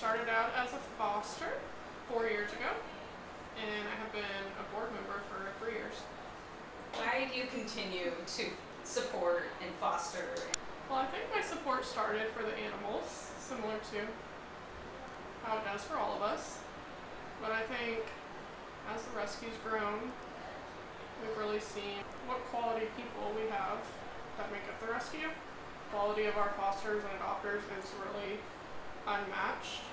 started out as a foster 4 years ago, and I have been a board member for 3 years. Why do you continue to support and foster? Well, I think my support started for the animals, similar to how it does for all of us. But I think as the rescue's grown, we've really seen what quality people we have that make up the rescue. The quality of our fosters and adopters is really unmatched.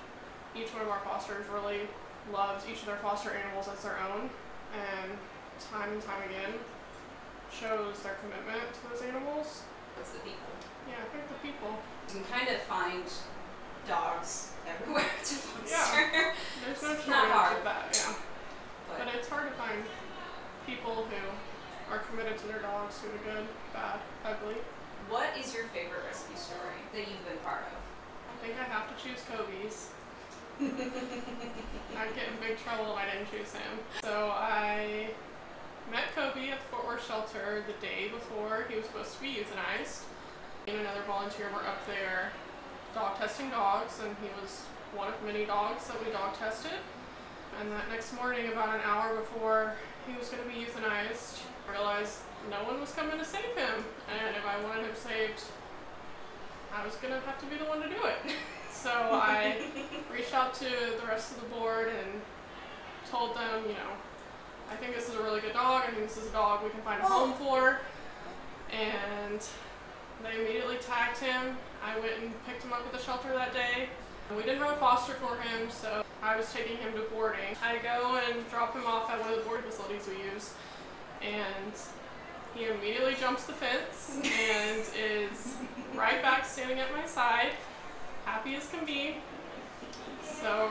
Each one of our fosters really loves each of their foster animals as their own, and time again shows their commitment to those animals. It's the people. Yeah, I think the people. You can kind of find dogs everywhere to foster. Yeah, there's no shortage of that, yeah. But it's hard to find people who are committed to their dogs through the good, bad, ugly. What is your favorite rescue story that you've been part of? I think I have to choose Kobe's. I'd get in big trouble if I didn't choose him. So I met Kobe at the Fort Worth shelter the day before he was supposed to be euthanized. Me and another volunteer were up there dog testing dogs, and he was one of many dogs that we dog tested. And that next morning, about an hour before he was going to be euthanized, I realized no one was coming to save him. And if I wanted him saved, I was going to have to be the one to do it. So I reached out to the rest of the board and told them, you know, I think this is a really good dog. I think this is a dog we can find a home for. And they immediately tagged him. I went and picked him up at the shelter that day. We didn't have a foster for him, so I was taking him to boarding. I go and drop him off at one of the boarding facilities we use, and he immediately jumps the fence and is right back standing at my side, happy as can be. So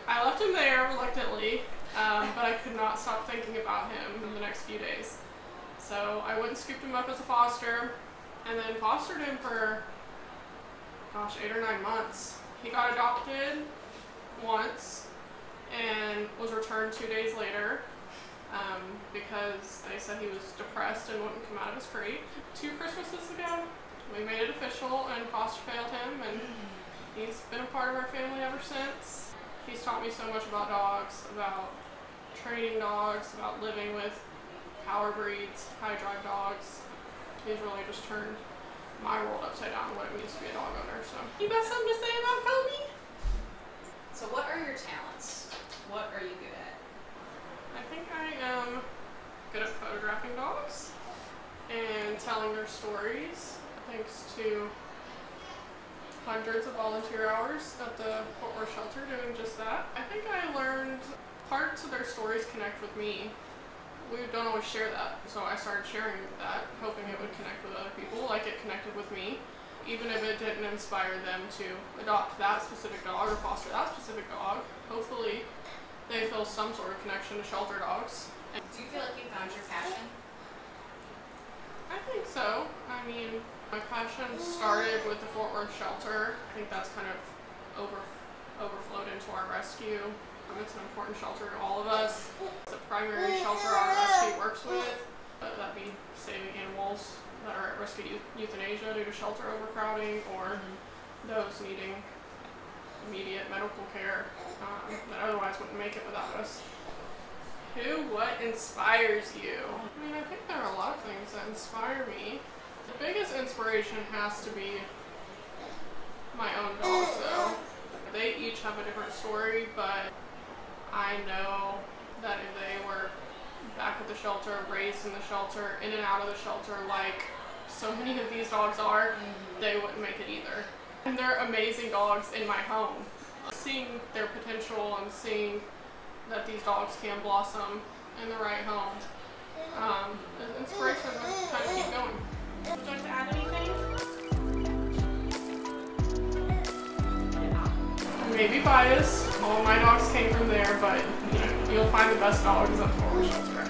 I left him there reluctantly, but I could not stop thinking about him in the next few days. So I went and scooped him up as a foster, and then fostered him for, gosh, 8 or 9 months. He got adopted once and was returned 2 days later because they said he was depressed and wouldn't come out of his crate. 2 Christmases ago, we made it official and foster failed him, and he's been a part of our family ever since. He's taught me so much about dogs, about training dogs, about living with power breeds, high drive dogs. He's really just turned my world upside down what it means to be a dog owner. So, you got something to say about Kobe? So what are your talents? What are you good at? I think I am good at photographing dogs and telling their stories, thanks to hundreds of volunteer hours at the Fort Worth shelter doing just that. I think I learned parts of their stories connect with me. We don't always share that, so I started sharing that, hoping it would connect with other people like it connected with me, even if it didn't inspire them to adopt that specific dog or foster that specific dog. Hopefully they feel some sort of connection to shelter dogs. Do you feel like you found your passion? I think so. I mean, my passion started with the Fort Worth shelter. I think that's kind of overflowed into our rescue. It's an important shelter to all of us. It's a primary shelter our rescue works with. That'd be saving animals that are at risk of euthanasia due to shelter overcrowding, or those needing immediate medical care that otherwise wouldn't make it without us. What inspires you? I mean, I think there are a lot of things that inspire me. The biggest inspiration has to be my own dogs, though. They each have a different story, but I know that if they were back at the shelter, raised in the shelter, in and out of the shelter like so many of these dogs are, they wouldn't make it either. And they're amazing dogs in my home. Seeing their potential and seeing that these dogs can blossom in the right home is inspiration to kind of keep going. Would you like to add anything? Maybe biased. All of my dogs came from there, but you know, you'll find the best dogs at the Fort Worth shelter.